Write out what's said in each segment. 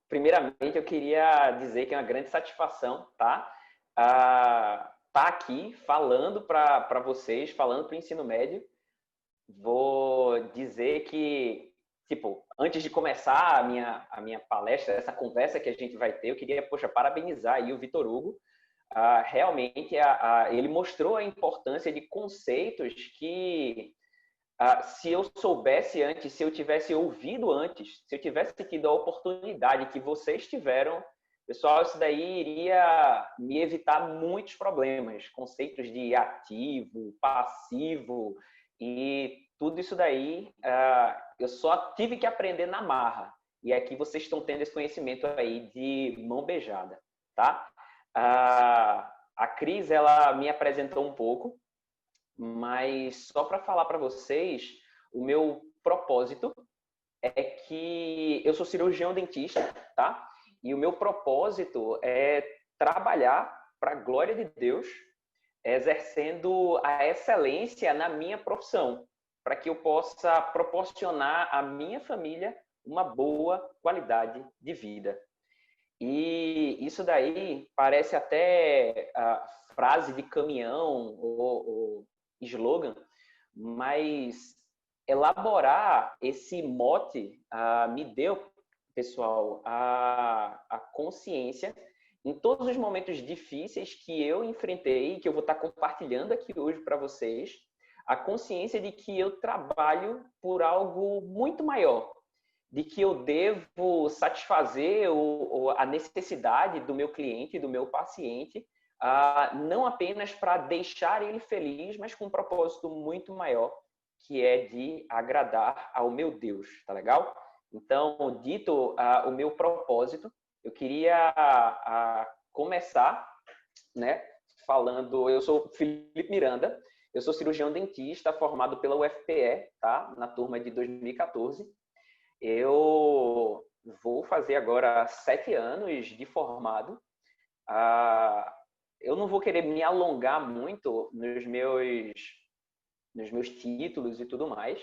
primeiramente eu queria dizer que é uma grande satisfação, tá? Tá aqui falando para vocês, falando para o ensino médio. Vou dizer que, tipo, antes de começar a minha palestra, essa conversa que a gente vai ter, eu queria, poxa, parabenizar aí o Vitor Hugo. Realmente, ele mostrou a importância de conceitos que, se eu soubesse antes, se eu tivesse ouvido antes, se eu tivesse tido a oportunidade que vocês tiveram, pessoal, isso daí iria me evitar muitos problemas, conceitos de ativo, passivo e tudo isso daí, eu só tive que aprender na marra. E aqui vocês estão tendo esse conhecimento aí de mão beijada, tá? A Cris, ela me apresentou um pouco, mas só para falar para vocês, o meu propósito é que eu sou cirurgião dentista, tá? E o meu propósito é trabalhar para a glória de Deus, exercendo a excelência na minha profissão, para que eu possa proporcionar à minha família uma boa qualidade de vida. E isso daí parece até a frase de caminhão ou slogan, mas elaborar esse mote me deu, pessoal, a consciência em todos os momentos difíceis que eu enfrentei, que eu vou estar compartilhando aqui hoje para vocês, a consciência de que eu trabalho por algo muito maior, de que eu devo satisfazer a necessidade do meu cliente, do meu paciente, não apenas para deixar ele feliz, mas com um propósito muito maior, que é de agradar ao meu Deus, tá legal? Então, dito o meu propósito, eu queria começar, né, falando, eu sou Felipe Miranda, eu sou cirurgião dentista formado pela UFPE, tá, na turma de 2014. Eu vou fazer agora 7 anos de formado. Eu não vou querer me alongar muito nos meus títulos e tudo mais,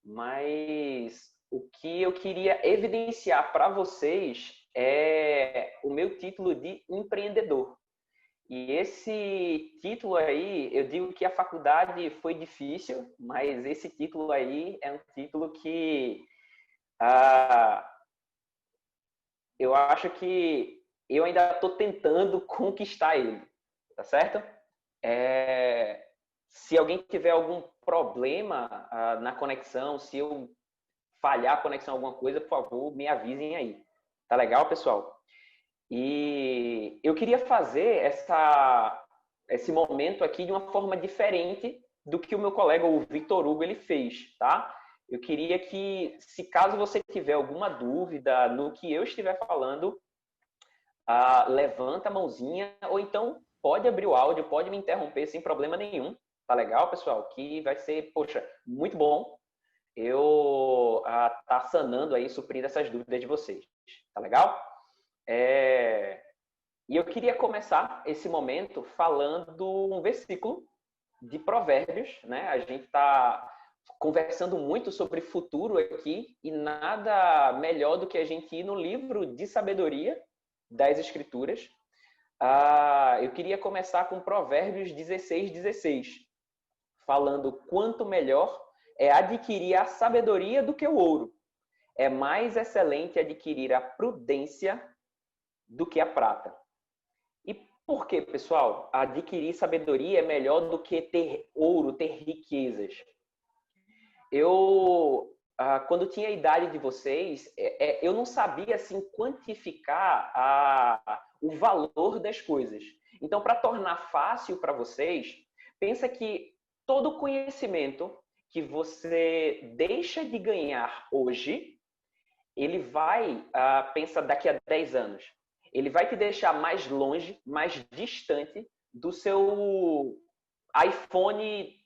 mas o que eu queria evidenciar para vocês é o meu título de empreendedor. E esse título aí, eu digo que a faculdade foi difícil, mas esse título aí é um título que eu acho que eu ainda estou tentando conquistar ele, tá certo? Se alguém tiver algum problema na conexão, se eu falhar a conexão alguma coisa, por favor, me avisem aí. Tá legal, pessoal? E eu queria fazer esse momento aqui de uma forma diferente do que o meu colega, o Vitor Hugo, ele fez, tá? Eu queria que, se caso você tiver alguma dúvida no que eu estiver falando, levanta a mãozinha, ou então pode abrir o áudio, pode me interromper sem problema nenhum. Tá legal, pessoal? Que vai ser, poxa, muito bom eu tá sanando aí, suprindo essas dúvidas de vocês. Tá legal? E eu queria começar esse momento falando um versículo de Provérbios, né? A gente está conversando muito sobre futuro aqui e nada melhor do que a gente ir no livro de sabedoria das Escrituras. Eu queria começar com Provérbios 16:16, falando quanto melhor é adquirir a sabedoria do que o ouro. É mais excelente adquirir a prudência do que a prata. E por que, pessoal? Adquirir sabedoria é melhor do que ter ouro, ter riquezas. Eu, quando tinha a idade de vocês, eu não sabia assim quantificar o valor das coisas. Então, para tornar fácil para vocês, pensa que todo conhecimento que você deixa de ganhar hoje, ele vai, pensa daqui a 10 anos, ele vai te deixar mais longe, mais distante do seu iPhone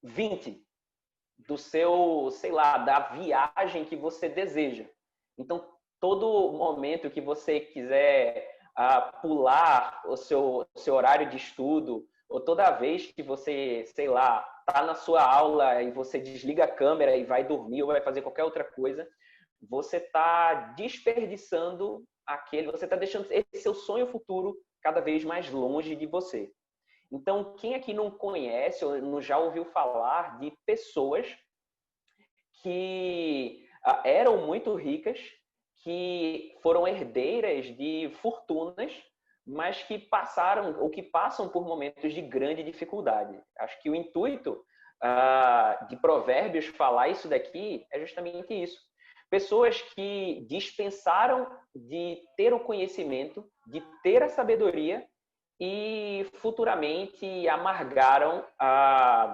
20, do seu, sei lá, da viagem que você deseja. Então, todo momento que você quiser pular o seu horário de estudo, ou toda vez que você, sei lá, tá na sua aula e você desliga a câmera e vai dormir ou vai fazer qualquer outra coisa, você está desperdiçando você está deixando esse seu sonho futuro cada vez mais longe de você. Então, quem aqui não conhece ou não já ouviu falar de pessoas que eram muito ricas, que foram herdeiras de fortunas, mas que passaram ou que passam por momentos de grande dificuldade? Acho que o intuito de Provérbios falar isso daqui é justamente isso. Pessoas que dispensaram de ter o conhecimento, de ter a sabedoria e futuramente amargaram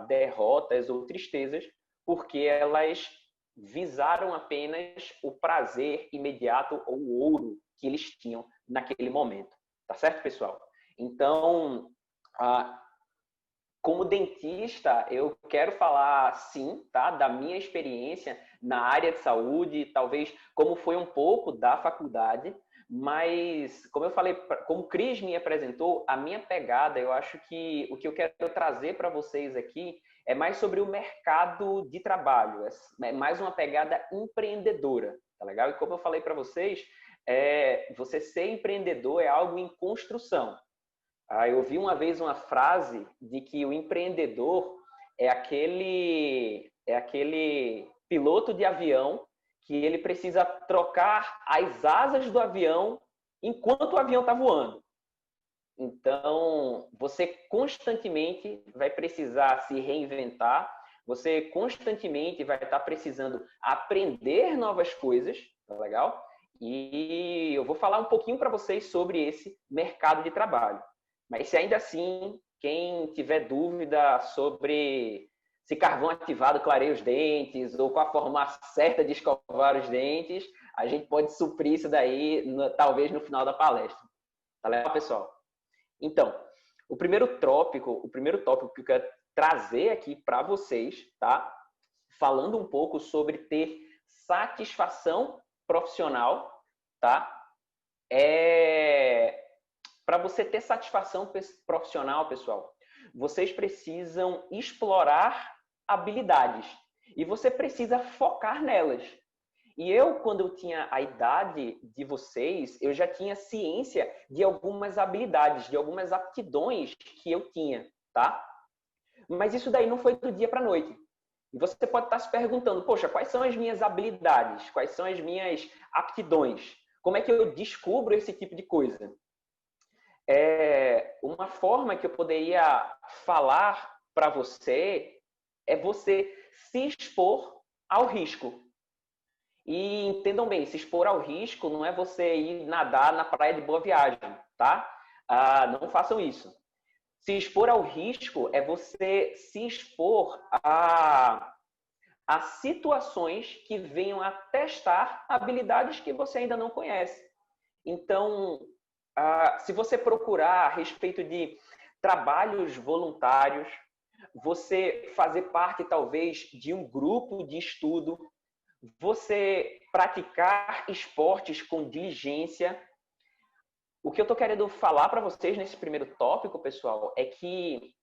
derrotas ou tristezas porque elas visaram apenas o prazer imediato ou o ouro que eles tinham naquele momento. Tá certo, pessoal? Então, como dentista, eu quero falar, sim, tá, da minha experiência na área de saúde, talvez como foi um pouco da faculdade, mas, como eu falei, como o Cris me apresentou, a minha pegada, eu acho que o que eu quero trazer para vocês aqui é mais sobre o mercado de trabalho, é mais uma pegada empreendedora, tá legal? E como eu falei para vocês, você ser empreendedor é algo em construção. Eu vi uma vez uma frase de que o empreendedor é aquele piloto de avião que ele precisa trocar as asas do avião enquanto o avião está voando. Então, você constantemente vai precisar se reinventar, você constantemente vai estar precisando aprender novas coisas, tá legal? E eu vou falar um pouquinho para vocês sobre esse mercado de trabalho. Mas se ainda assim, quem tiver dúvida sobre se carvão ativado clareia os dentes ou qual a forma certa de escovar os dentes, a gente pode suprir isso daí, talvez no final da palestra. Tá legal, pessoal? Então, o primeiro tópico que eu quero trazer aqui para vocês, tá? Falando um pouco sobre ter satisfação profissional, tá? Para você ter satisfação profissional, pessoal, vocês precisam explorar habilidades e você precisa focar nelas. E eu, quando eu tinha a idade de vocês, eu já tinha ciência de algumas habilidades, de algumas aptidões que eu tinha, tá? Mas isso daí não foi do dia para a noite. E você pode estar se perguntando, poxa, quais são as minhas habilidades? Quais são as minhas aptidões? Como é que eu descubro esse tipo de coisa? Uma forma que eu poderia falar para você é você se expor ao risco. E entendam bem, se expor ao risco não é você ir nadar na praia de Boa Viagem, tá? Não façam isso. Se expor ao risco é você se expor a situações que venham a testar habilidades que você ainda não conhece. Então, se você procurar a respeito de trabalhos voluntários, você fazer parte, talvez, de um grupo de estudo, você praticar esportes com diligência. O que eu estou querendo falar para vocês nesse primeiro tópico, pessoal, é que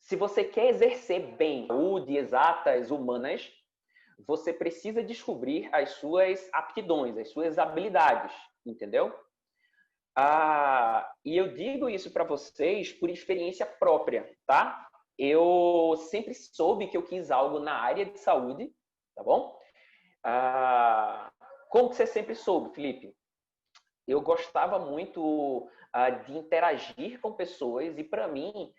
se você quer exercer bem saúde, exatas, humanas, você precisa descobrir as suas aptidões, as suas habilidades, entendeu? E eu digo isso para vocês por experiência própria, tá? Eu sempre soube que eu quis algo na área de saúde, tá bom? Como que você sempre soube, Felipe? Eu gostava muito de interagir com pessoas e, para mim,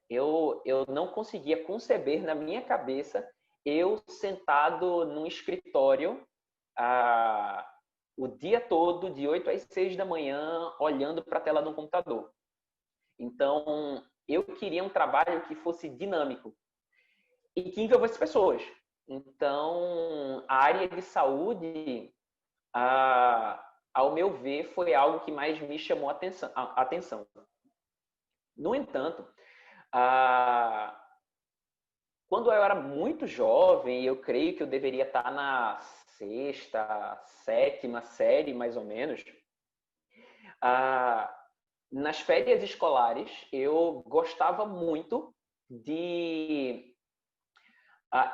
eu não conseguia conceber na minha cabeça eu sentado num escritório o dia todo, de 8 às 6 da manhã, olhando para a tela do computador. Então, eu queria um trabalho que fosse dinâmico e que envolvesse pessoas. Então, a área de saúde, ao meu ver, foi algo que mais me chamou a atenção. No entanto, quando eu era muito jovem, eu creio que eu deveria estar na sexta, sétima série, mais ou menos, nas férias escolares, eu gostava muito de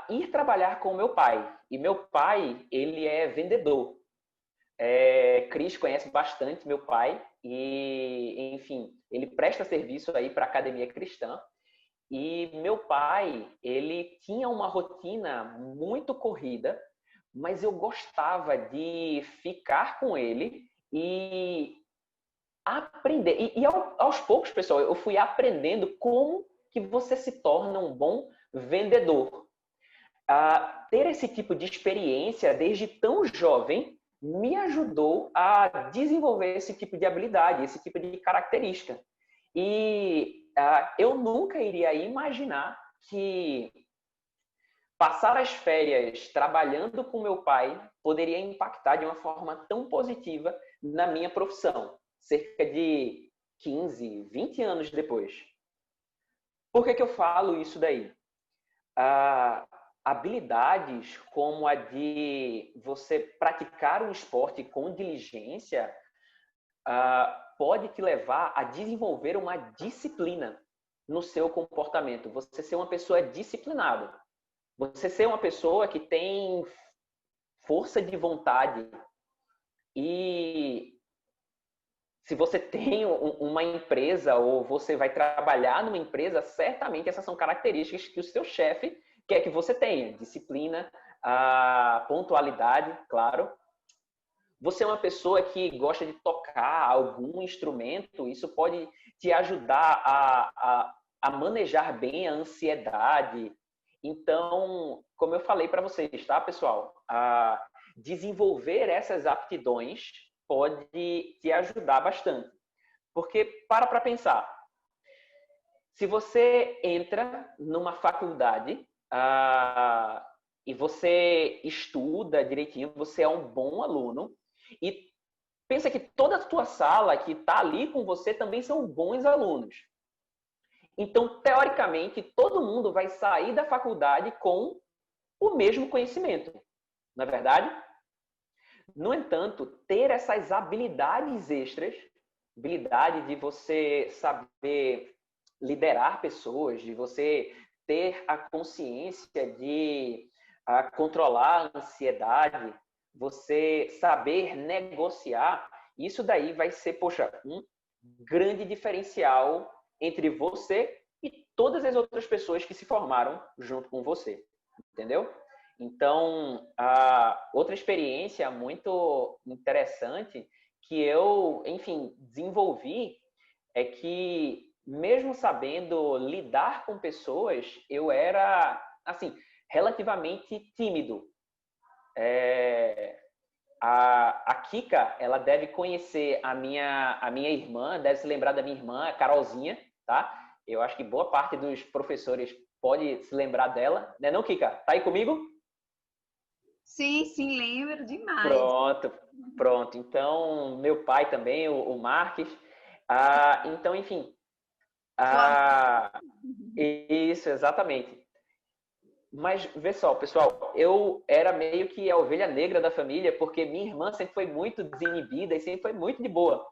ir trabalhar com o meu pai. E meu pai, ele é vendedor. Cris conhece bastante meu pai e, enfim, ele presta serviço aí para a academia cristã. E meu pai, ele tinha uma rotina muito corrida, mas eu gostava de ficar com ele e aprender. Aos poucos, pessoal, eu fui aprendendo como que você se torna um bom vendedor. Ter esse tipo de experiência desde tão jovem me ajudou a desenvolver esse tipo de habilidade, esse tipo de característica. E eu nunca iria imaginar que passar as férias trabalhando com meu pai poderia impactar de uma forma tão positiva na minha profissão, cerca de 15, 20 anos depois. Por que eu falo isso daí? Habilidades como a de você praticar um esporte com diligência pode te levar a desenvolver uma disciplina no seu comportamento. Você ser uma pessoa disciplinada. Você ser uma pessoa que tem força de vontade. E se você tem uma empresa ou você vai trabalhar numa empresa, certamente essas são características que o seu chefe quer que você tenha. Disciplina, pontualidade, claro. Você é uma pessoa que gosta de tocar algum instrumento, isso pode te ajudar a manejar bem a ansiedade. Então, como eu falei para vocês, tá, pessoal? Desenvolver essas aptidões pode te ajudar bastante. Porque, para pensar, se você entra numa faculdade e você estuda direitinho, você é um bom aluno, e pensa que toda a tua sala que está ali com você também são bons alunos. Então, teoricamente, todo mundo vai sair da faculdade com o mesmo conhecimento, não é verdade? No entanto, ter essas habilidades extras, habilidade de você saber liderar pessoas, de você ter a consciência de controlar a ansiedade, você saber negociar, isso daí vai ser, poxa, um grande diferencial entre você e todas as outras pessoas que se formaram junto com você, entendeu? Então, outra experiência muito interessante que eu, enfim, desenvolvi é que, mesmo sabendo lidar com pessoas, eu era, assim, relativamente tímido. A Kika, ela deve conhecer a minha irmã, deve se lembrar da minha irmã, a Carolzinha, tá? Eu acho que boa parte dos professores pode se lembrar dela, né não, Kika? Tá aí comigo? Sim, sim, lembro demais. Pronto, pronto. Então, meu pai também, o Marques. Então, enfim. Sua Isso, exatamente. Mas, vê só, pessoal, eu era meio que a ovelha negra da família, porque minha irmã sempre foi muito desinibida e sempre foi muito de boa.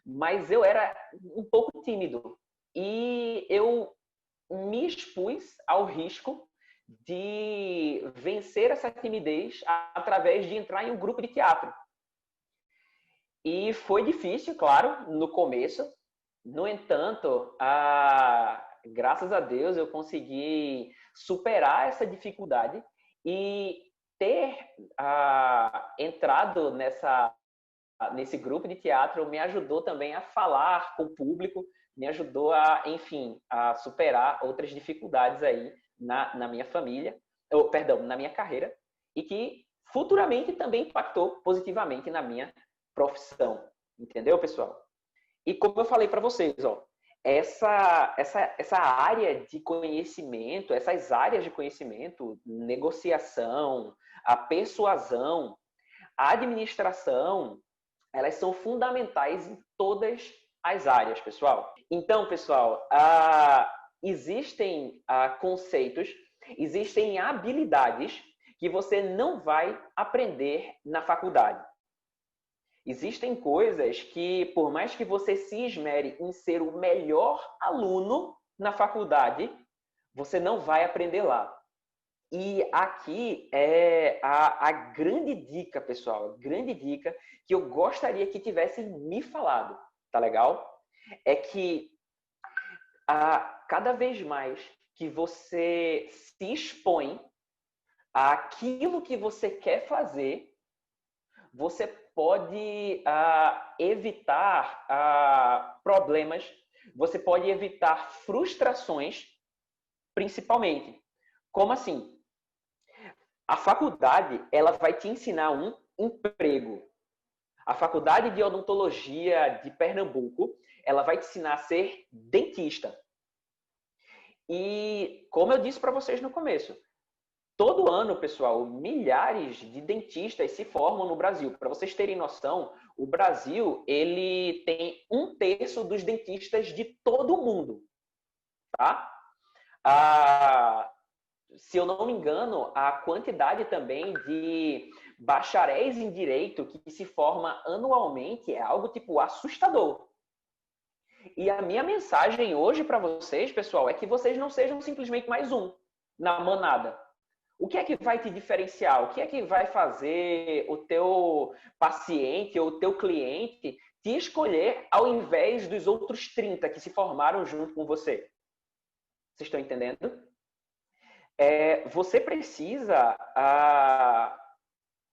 Mas eu era um pouco tímido. E eu me expus ao risco de vencer essa timidez através de entrar em um grupo de teatro. E foi difícil, claro, no começo. No entanto, graças a Deus, eu consegui superar essa dificuldade e ter entrado nesse grupo de teatro me ajudou também a falar com o público, me ajudou enfim, a superar outras dificuldades aí na minha família, ou, perdão, na minha carreira, e que futuramente também impactou positivamente na minha profissão. Entendeu, pessoal? E como eu falei para vocês, ó, essa área de conhecimento, essas áreas de conhecimento, negociação, a persuasão, a administração, elas são fundamentais em todas as áreas, pessoal. Então, pessoal, existem conceitos, existem habilidades que você não vai aprender na faculdade. Existem coisas que, por mais que você se esmere em ser o melhor aluno na faculdade, você não vai aprender lá. E aqui é a grande dica, pessoal, a grande dica que eu gostaria que tivessem me falado, tá legal? É que cada vez mais que você se expõe àquilo que você quer fazer, você pode evitar problemas, você pode evitar frustrações, principalmente. Como assim? A faculdade, ela vai te ensinar um emprego. A Faculdade de Odontologia de Pernambuco, ela vai te ensinar a ser dentista. E, como eu disse para vocês no começo, todo ano, pessoal, milhares de dentistas se formam no Brasil. Para vocês terem noção, o Brasil, ele tem 1/3 dos dentistas de todo o mundo, tá? Se eu não me engano, a quantidade também de bacharéis em direito que se forma anualmente é algo tipo assustador. E a minha mensagem hoje para vocês, pessoal, é que vocês não sejam simplesmente mais um na manada. O que é que vai te diferenciar? O que é que vai fazer o teu paciente ou o teu cliente te escolher ao invés dos outros 30 que se formaram junto com você? Vocês estão entendendo? Você precisa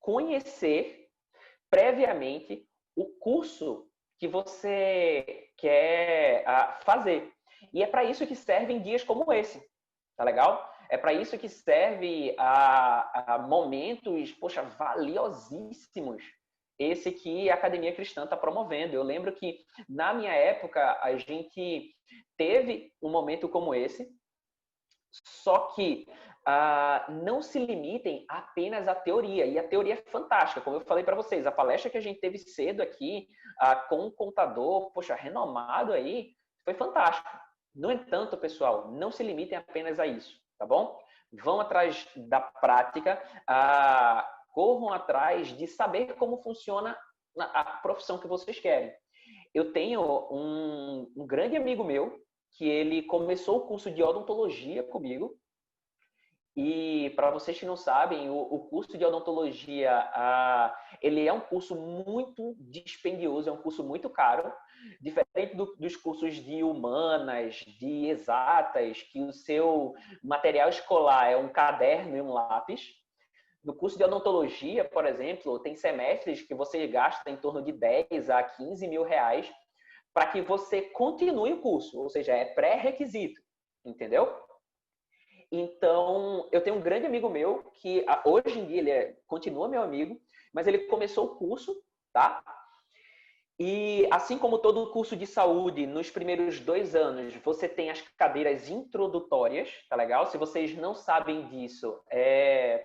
conhecer previamente o curso que você quer fazer. E é para isso que servem dias como esse, tá legal? É para isso que serve a momentos, poxa, valiosíssimos. Esse que a Academia Cristã está promovendo. Eu lembro que, na minha época, a gente teve um momento como esse, só que não se limitem apenas à teoria. E a teoria é fantástica. Como eu falei para vocês, a palestra que a gente teve cedo aqui com um contador, poxa, renomado aí, foi fantástico. No entanto, pessoal, não se limitem apenas a isso, tá bom? Vão atrás da prática, corram atrás de saber como funciona a profissão que vocês querem. Eu tenho um grande amigo meu que ele começou o curso de odontologia comigo. E para vocês que não sabem, o curso de odontologia, ele é um curso muito dispendioso, é um curso muito caro, diferente dos cursos de humanas, de exatas, que o seu material escolar é um caderno e um lápis. No curso de odontologia, por exemplo, tem semestres que você gasta em torno de 10 a 15 mil reais para que você continue o curso, ou seja, é pré-requisito, entendeu? Então, eu tenho um grande amigo meu que hoje em dia ele continua meu amigo, mas ele começou o curso, tá? E assim como todo curso de saúde, nos primeiros 2 anos, você tem as cadeiras introdutórias, tá legal? Se vocês não sabem disso,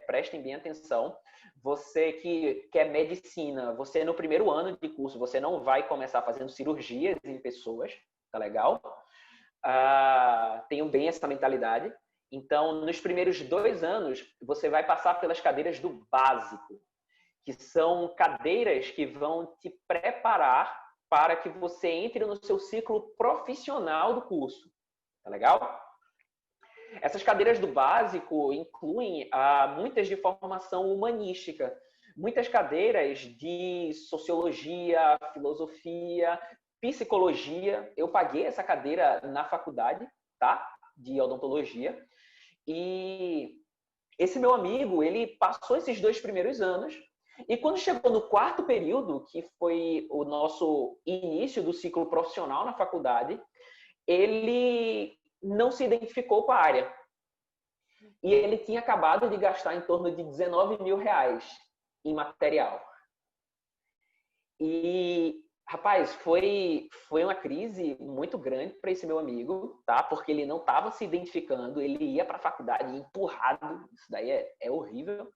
prestem bem atenção. Você que quer medicina, você no primeiro ano de curso, você não vai começar fazendo cirurgias em pessoas, tá legal? Tenham bem essa mentalidade. Então, nos primeiros 2 anos, você vai passar pelas cadeiras do básico, que são cadeiras que vão te preparar para que você entre no seu ciclo profissional do curso. Tá legal? Essas cadeiras do básico incluem muitas de formação humanística, muitas cadeiras de sociologia, filosofia, psicologia. Eu paguei essa cadeira na faculdade, tá? De odontologia. E esse meu amigo, ele passou esses 2 primeiros anos e quando chegou no 4º período, que foi o nosso início do ciclo profissional na faculdade, ele não se identificou com a área. E ele tinha acabado de gastar em torno de 19 mil reais em material. E, rapaz, foi uma crise muito grande para esse meu amigo, tá? Porque ele não estava se identificando, ele ia para a faculdade empurrado, isso daí é horrível.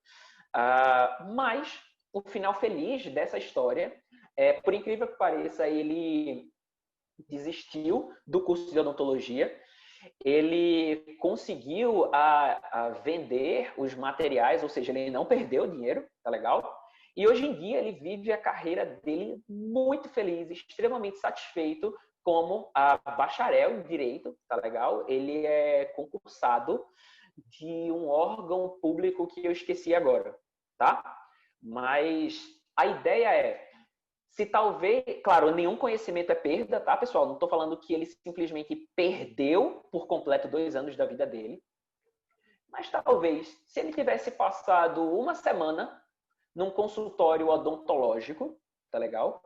Mas o final feliz dessa história, por incrível que pareça, ele desistiu do curso de odontologia, ele conseguiu vender os materiais, ou seja, ele não perdeu dinheiro, tá legal? E hoje em dia ele vive a carreira dele muito feliz, extremamente satisfeito como bacharel em direito, tá legal? Ele é concursado de um órgão público que eu esqueci agora, tá? Mas a ideia é, se talvez, claro, nenhum conhecimento é perda, tá, pessoal? Não estou falando que ele simplesmente perdeu por completo 2 anos da vida dele, mas talvez, se ele tivesse passado uma semana num consultório odontológico, tá legal?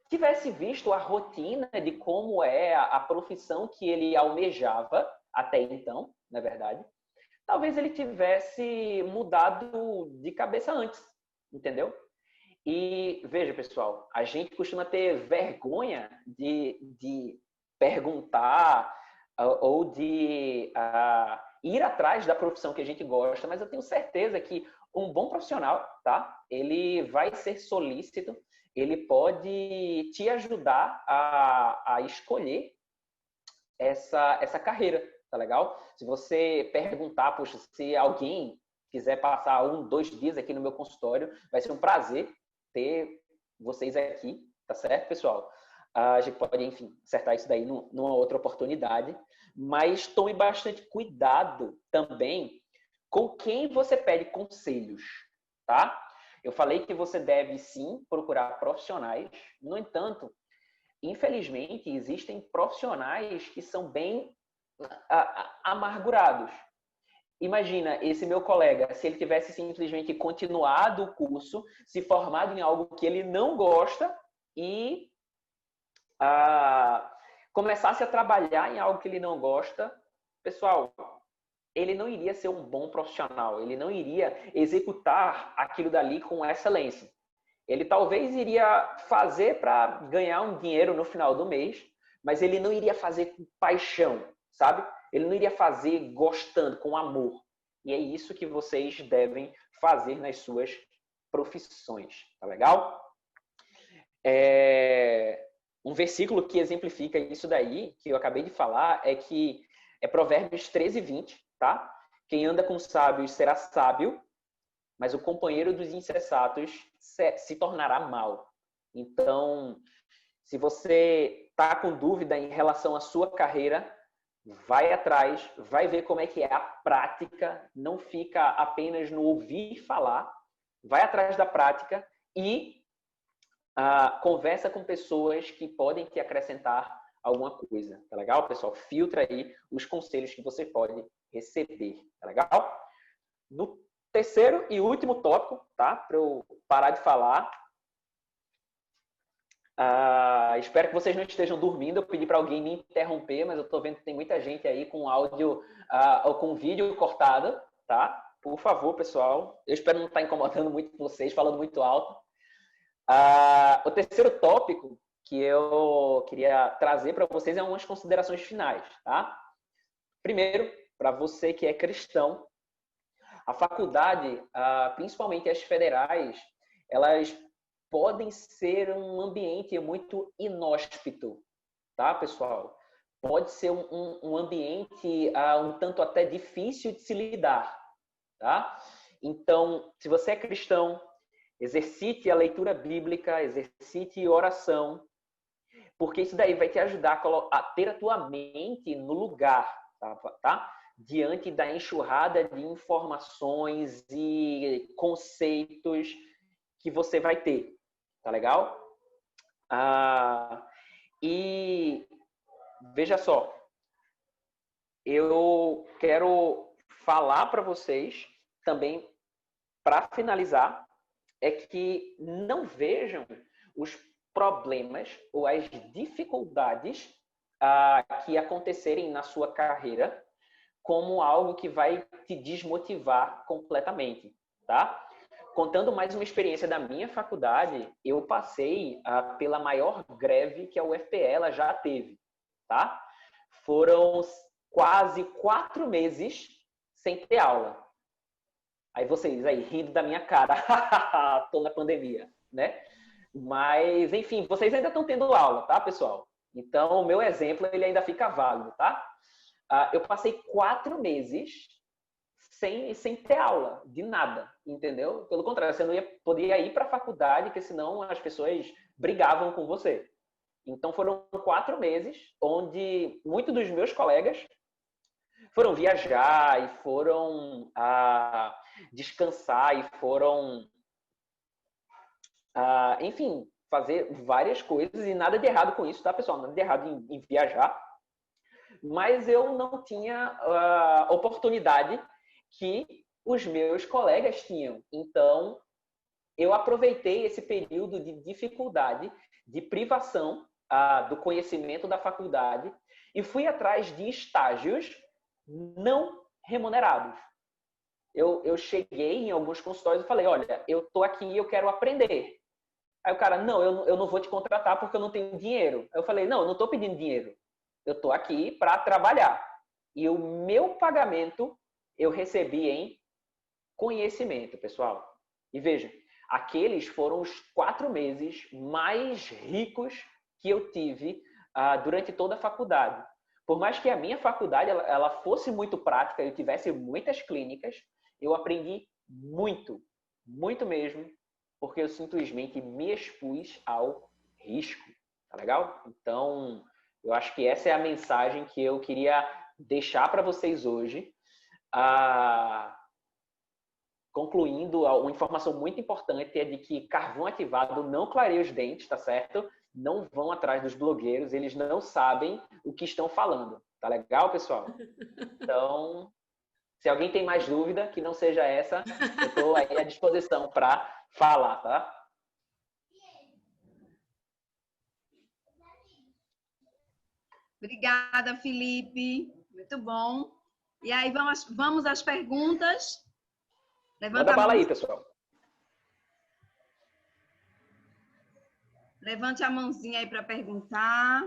Tivesse visto a rotina de como é a profissão que ele almejava até então, na verdade, talvez ele tivesse mudado de cabeça antes, entendeu? E veja, pessoal, a gente costuma ter vergonha de perguntar ou de ir atrás da profissão que a gente gosta, mas eu tenho certeza que um bom profissional, tá? Ele vai ser solícito, ele pode te ajudar a escolher essa carreira, tá legal? Se você perguntar, poxa, se alguém quiser passar 1, 2 dias aqui no meu consultório, vai ser um prazer ter vocês aqui, tá certo, pessoal? A gente pode, enfim, acertar isso daí numa outra oportunidade, mas tome bastante cuidado também com quem você pede conselhos, tá? Eu falei que você deve, sim, procurar profissionais. No entanto, infelizmente, existem profissionais que são bem amargurados. Imagina esse meu colega, se ele tivesse simplesmente continuado o curso, se formado em algo que ele não gosta e começasse a trabalhar em algo que ele não gosta, pessoal, ele não iria ser um bom profissional, ele não iria executar aquilo dali com excelência. Ele talvez iria fazer para ganhar um dinheiro no final do mês, mas ele não iria fazer com paixão, sabe? Ele não iria fazer gostando, com amor. E é isso que vocês devem fazer nas suas profissões, tá legal? Um versículo que exemplifica isso daí, que eu acabei de falar, é Provérbios 13:20, tá? Quem anda com sábios será sábio, mas o companheiro dos insensatos se tornará mal. Então, se você está com dúvida em relação à sua carreira, vai atrás, vai ver como é que é a prática, não fica apenas no ouvir falar, vai atrás da prática e conversa com pessoas que podem te acrescentar alguma coisa, tá legal, pessoal? Filtra aí os conselhos que você pode receber, tá legal? No terceiro e último tópico, tá? Para eu parar de falar. Espero que vocês não estejam dormindo. Eu pedi para alguém me interromper, mas eu estou vendo que tem muita gente aí com áudio ou com vídeo cortado, tá? Por favor, pessoal. Eu espero não estar incomodando muito vocês, falando muito alto. O terceiro tópico que eu queria trazer para vocês é umas considerações finais, tá? Primeiro, para você que é cristão, a faculdade, principalmente as federais, elas podem ser um ambiente muito inóspito, tá, pessoal? Pode ser um ambiente um tanto até difícil de se lidar, tá? Então, se você é cristão, exercite a leitura bíblica, exercite oração, porque isso daí vai te ajudar a ter a tua mente no lugar, tá? Diante da enxurrada de informações e conceitos que você vai ter, tá legal? E veja só, eu quero falar para vocês também, para finalizar, é que não vejam os problemas ou as dificuldades que acontecerem na sua carreira como algo que vai te desmotivar completamente, tá? Contando mais uma experiência da minha faculdade, eu passei pela maior greve que a UFPE já teve, tá? Foram quase 4 meses sem ter aula. Aí vocês aí rindo da minha cara, tô na pandemia, né? Mas, enfim, vocês ainda estão tendo aula, tá, pessoal? Então, o meu exemplo, ele ainda fica válido, tá? Eu passei 4 meses sem ter aula, de nada, entendeu? Pelo contrário, você não podia ir para a faculdade, porque senão as pessoas brigavam com você. Então, foram 4 meses onde muitos dos meus colegas foram viajar e foram descansar e foram, enfim, fazer várias coisas e nada de errado com isso, tá, pessoal? Nada de errado em viajar. Mas eu não tinha a oportunidade que os meus colegas tinham. Então, eu aproveitei esse período de dificuldade, de privação do conhecimento da faculdade e fui atrás de estágios não remunerados. Eu cheguei em alguns consultórios e falei, olha, eu estou aqui e eu quero aprender. Aí o cara, não, eu não vou te contratar porque eu não tenho dinheiro. Eu falei, não, eu não estou pedindo dinheiro. Eu estou aqui para trabalhar. E o meu pagamento eu recebi em conhecimento, pessoal. E veja, aqueles foram os 4 meses mais ricos que eu tive durante toda a faculdade. Por mais que a minha faculdade ela fosse muito prática, eu tivesse muitas clínicas, eu aprendi muito, muito mesmo, porque eu simplesmente me expus ao risco. Tá legal? Então, eu acho que essa é a mensagem que eu queria deixar para vocês hoje. Concluindo, uma informação muito importante é de que carvão ativado não clareia os dentes, tá certo? Não vão atrás dos blogueiros, eles não sabem o que estão falando. Tá legal, pessoal? Então, se alguém tem mais dúvida, que não seja essa, eu estou aí à disposição para falar, tá? Obrigada, Felipe. Muito bom. E aí, vamos às perguntas. Manda bala aí, pessoal. Levante a mãozinha aí para perguntar.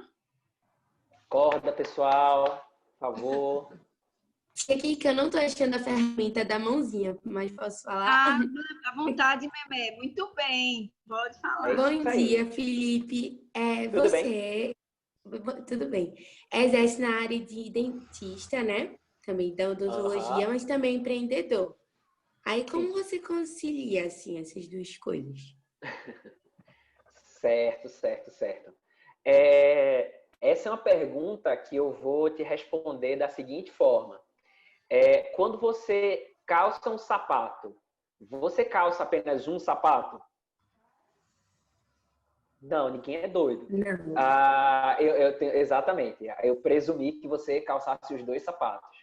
Acorda, pessoal, por favor. Aqui que eu não tô achando a ferramenta da mãozinha, mas posso falar? À vontade, Memé. Muito bem. Pode falar. Bom dia, Felipe. Tudo Você, tudo bem? Exerce na área de dentista, né? Também da odontologia, mas também empreendedor. Aí, como você concilia, assim, essas duas coisas? Certo. Essa é uma pergunta que eu vou te responder da seguinte forma. Quando você calça um sapato, você calça apenas um sapato? Não, ninguém é doido. Não. Exatamente. Eu presumi que você calçasse os 2 sapatos.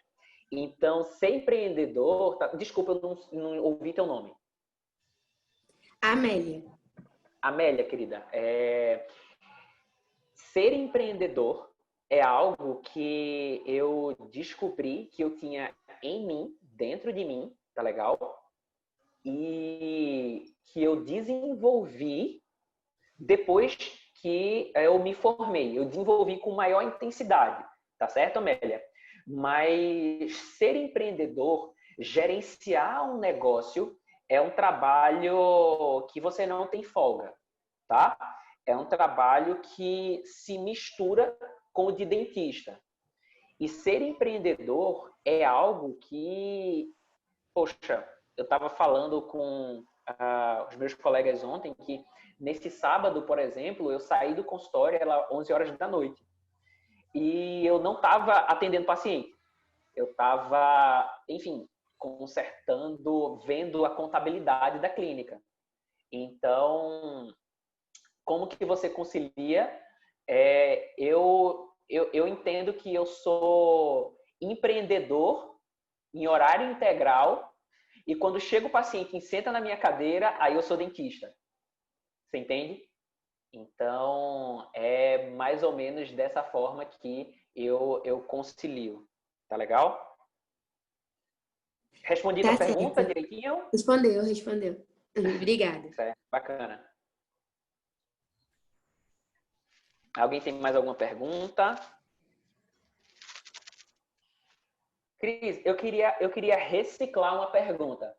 Então, ser empreendedor... Desculpa, eu não ouvi teu nome. Amélia. Amélia, querida. Ser empreendedor é algo que eu descobri que eu tinha em mim, dentro de mim, tá legal? E que eu desenvolvi depois que eu me formei. Eu desenvolvi com maior intensidade, tá certo, Amélia? Mas ser empreendedor, gerenciar um negócio, é um trabalho que você não tem folga, tá? É um trabalho que se mistura com o de dentista. E ser empreendedor é algo que, poxa, eu estava falando com os meus colegas ontem que nesse sábado, por exemplo, eu saí do consultório, era 11 horas da noite. E eu não estava atendendo paciente. Eu estava, enfim, consertando, vendo a contabilidade da clínica. Então, como que você concilia? Eu entendo que eu sou empreendedor em horário integral e quando chega o paciente e senta na minha cadeira, aí eu sou dentista. Você entende? Então, é mais ou menos dessa forma que eu concilio. Tá legal? Respondi a pergunta direitinho? Respondeu. Obrigada. Certo, bacana. Alguém tem mais alguma pergunta? Cris, eu queria reciclar uma pergunta.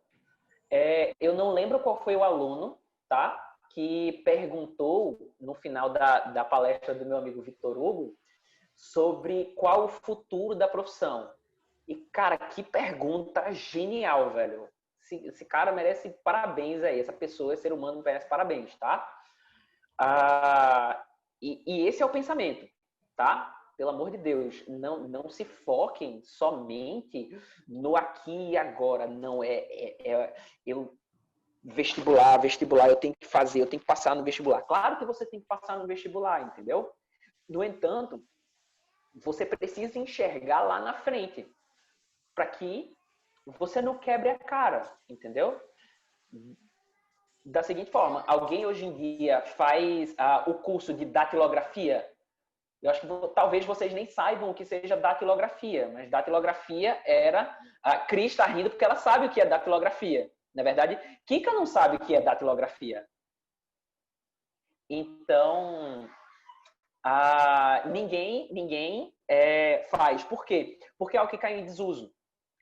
Eu não lembro qual foi o aluno, tá? Que perguntou no final da palestra do meu amigo Victor Hugo sobre qual o futuro da profissão. E, cara, que pergunta genial, velho. Esse cara merece parabéns aí. Essa pessoa, esse ser humano, merece parabéns, tá? E esse é o pensamento, tá? pelo amor de Deus, não se foquem somente no aqui e agora. Não eu vestibular, eu tenho que fazer, eu tenho que passar no vestibular. Claro que você tem que passar no vestibular, entendeu? No entanto, você precisa enxergar lá na frente para que você não quebre a cara, entendeu? Da seguinte forma, alguém hoje em dia faz o curso de datilografia. Eu acho que talvez vocês nem saibam o que seja datilografia, mas datilografia era... A Cris está rindo porque ela sabe o que é datilografia. Na verdade, Kika não sabe o que é datilografia. Então, ninguém faz. Por quê? Porque é algo que cai em desuso.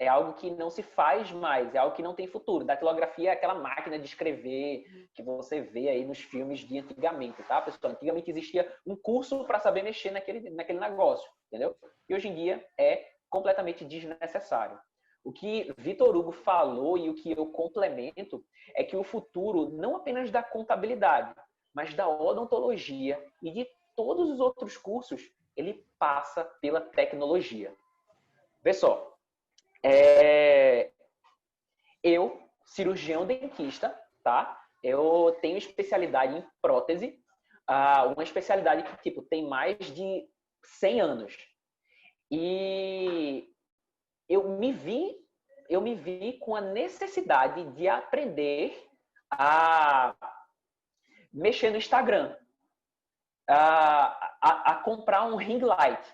É algo que não se faz mais, é algo que não tem futuro. Datilografia é aquela máquina de escrever que você vê aí nos filmes de antigamente, tá, pessoal? Antigamente existia um curso para saber mexer naquele negócio, entendeu? E hoje em dia é completamente desnecessário. O que Vitor Hugo falou e o que eu complemento é que o futuro não apenas da contabilidade, mas da odontologia e de todos os outros cursos, ele passa pela tecnologia. Vê só. Eu, cirurgião dentista, tá? Eu tenho especialidade em prótese, uma especialidade que, tipo, tem mais de 100 anos. E eu me vi com a necessidade de aprender a mexer no Instagram, a comprar um ring light.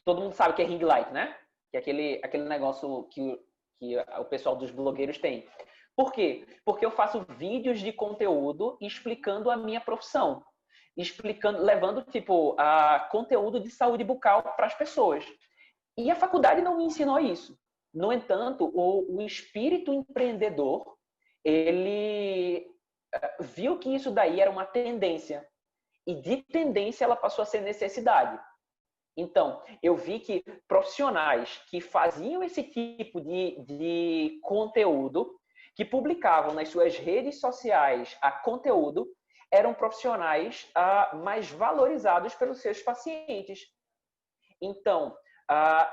Todo mundo sabe o que é ring light, né? Que é aquele negócio que o pessoal dos blogueiros tem. Por quê? Porque eu faço vídeos de conteúdo explicando a minha profissão. Levando, tipo, conteúdo de saúde bucal para as pessoas. E a faculdade não me ensinou isso. No entanto, o espírito empreendedor, ele viu que isso daí era uma tendência. E de tendência ela passou a ser necessidade. Então, eu vi que profissionais que faziam esse tipo de conteúdo, que publicavam nas suas redes sociais conteúdo, eram profissionais mais valorizados pelos seus pacientes. Então,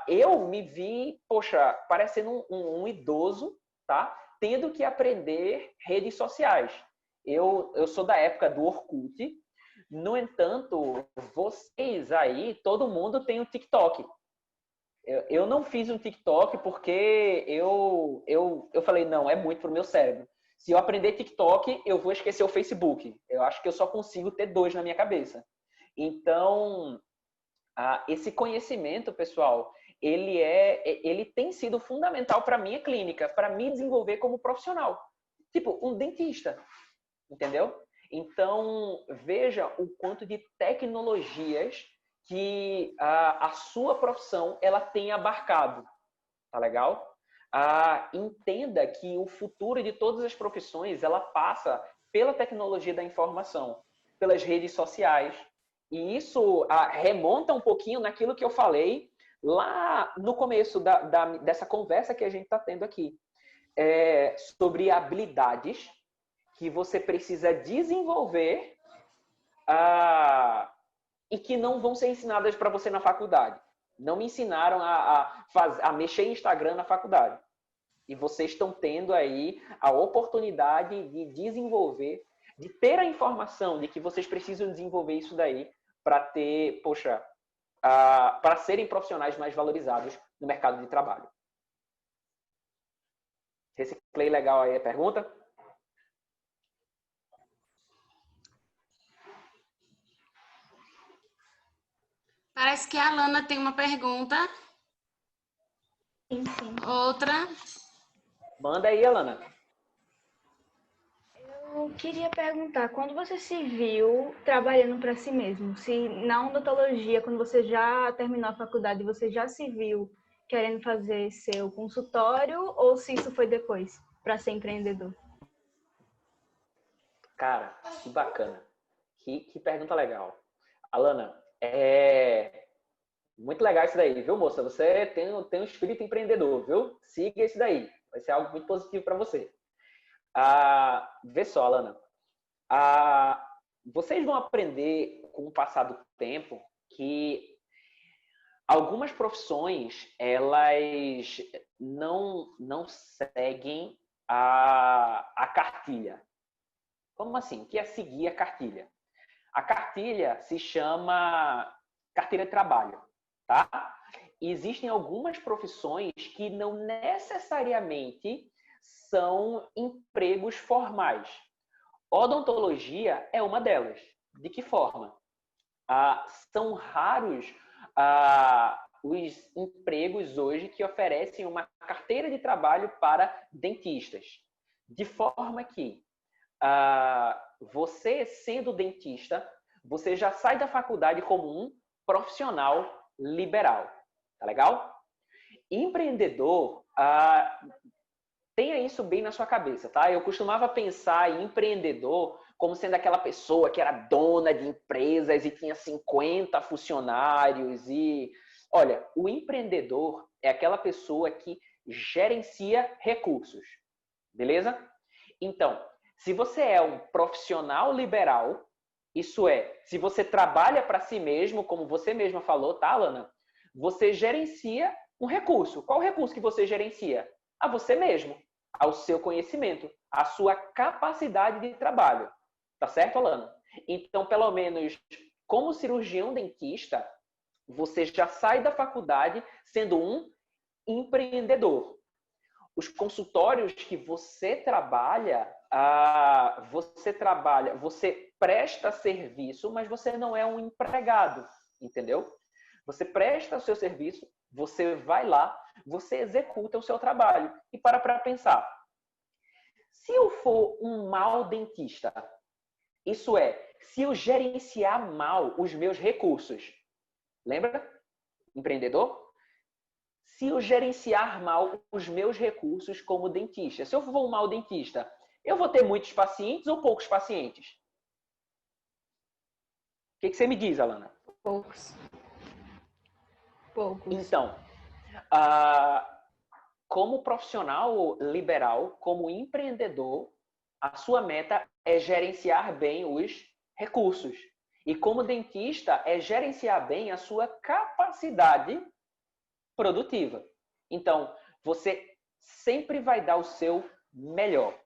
eu me vi, poxa, parecendo um idoso, tá? Tendo que aprender redes sociais. Eu sou da época do Orkut. No entanto, vocês aí, todo mundo tem um TikTok. Eu não fiz um TikTok porque eu falei, não, é muito pro meu cérebro. Se eu aprender TikTok, eu vou esquecer o Facebook. Eu acho que eu só consigo ter 2 na minha cabeça. Então, esse conhecimento, pessoal, ele tem sido fundamental para a minha clínica, para me desenvolver como profissional. Tipo, um dentista, entendeu? Então, veja o quanto de tecnologias que a sua profissão ela tem abarcado. Tá legal? Entenda que o futuro de todas as profissões ela passa pela tecnologia da informação, pelas redes sociais. E isso remonta um pouquinho naquilo que eu falei lá no começo dessa conversa que a gente está tendo aqui. Sobre habilidades que você precisa desenvolver e que não vão ser ensinadas para você na faculdade. Não me ensinaram a mexer em Instagram na faculdade. E vocês estão tendo aí a oportunidade de desenvolver, de ter a informação de que vocês precisam desenvolver isso daí para ter, poxa, para serem profissionais mais valorizados no mercado de trabalho. Reciclei legal aí a pergunta? Parece que a Alana tem uma pergunta. Sim, sim. Outra. Manda aí, Alana. Eu queria perguntar, quando você se viu trabalhando para si mesmo, se na odontologia, quando você já terminou a faculdade, você já se viu querendo fazer seu consultório ou se isso foi depois, para ser empreendedor? Cara, que bacana. Que pergunta legal. Alana, muito legal isso daí, viu, moça? Você tem um espírito empreendedor, viu? Siga isso daí. Vai ser algo muito positivo para você. Vê só, Alana. Vocês vão aprender com o passar do tempo que algumas profissões, elas não seguem a cartilha. Como assim? O que é seguir a cartilha? A cartilha se chama carteira de trabalho, tá? E existem algumas profissões que não necessariamente são empregos formais. Odontologia é uma delas. De que forma? São raros os empregos hoje que oferecem uma carteira de trabalho para dentistas. De forma que você, sendo dentista, você já sai da faculdade como um profissional liberal. Tá legal? Empreendedor, tenha isso bem na sua cabeça, tá? Eu costumava pensar em empreendedor como sendo aquela pessoa que era dona de empresas e tinha 50 funcionários e... Olha, o empreendedor é aquela pessoa que gerencia recursos, beleza? Então, se você é um profissional liberal, isso é, se você trabalha para si mesmo, como você mesma falou, tá, Alana? Você gerencia um recurso. Qual recurso que você gerencia? A você mesmo, ao seu conhecimento, à sua capacidade de trabalho. Tá certo, Alana? Então, pelo menos, como cirurgião dentista, você já sai da faculdade sendo um empreendedor. Os consultórios que você trabalha, você presta serviço, mas você não é um empregado, entendeu? Você presta o seu serviço, você vai lá, você executa o seu trabalho. E para pensar, se eu for um mau dentista, isso é, se eu gerenciar mal os meus recursos, lembra? Empreendedor? Se eu gerenciar mal os meus recursos como dentista, se eu for um mau dentista, eu vou ter muitos pacientes ou poucos pacientes? O que você me diz, Alana? Poucos. Então, como profissional liberal, como empreendedor, a sua meta é gerenciar bem os recursos. E como dentista, é gerenciar bem a sua capacidade produtiva. Então, você sempre vai dar o seu melhor.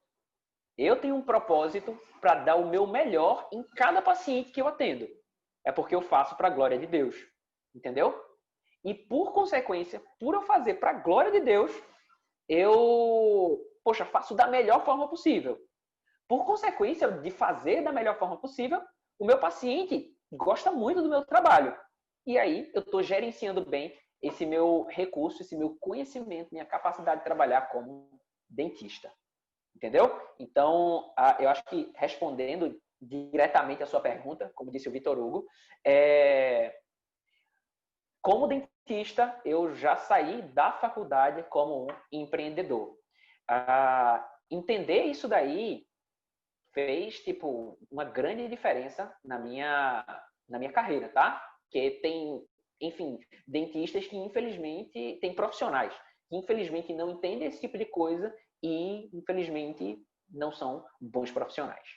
Eu tenho um propósito para dar o meu melhor em cada paciente que eu atendo. É porque eu faço para a glória de Deus. Entendeu? E por consequência, por eu fazer para a glória de Deus, eu, faço da melhor forma possível. Por consequência de fazer da melhor forma possível, o meu paciente gosta muito do meu trabalho. E aí eu estou gerenciando bem esse meu recurso, esse meu conhecimento, minha capacidade de trabalhar como dentista. Entendeu? Então, eu acho que respondendo diretamente a sua pergunta, como disse o Vitor Hugo, como dentista, eu já saí da faculdade como um empreendedor. Entender isso daí fez, uma grande diferença na minha carreira, tá? Porque tem, enfim, dentistas que, infelizmente, tem profissionais que, infelizmente, não entendem esse tipo de coisa e, infelizmente, não são bons profissionais.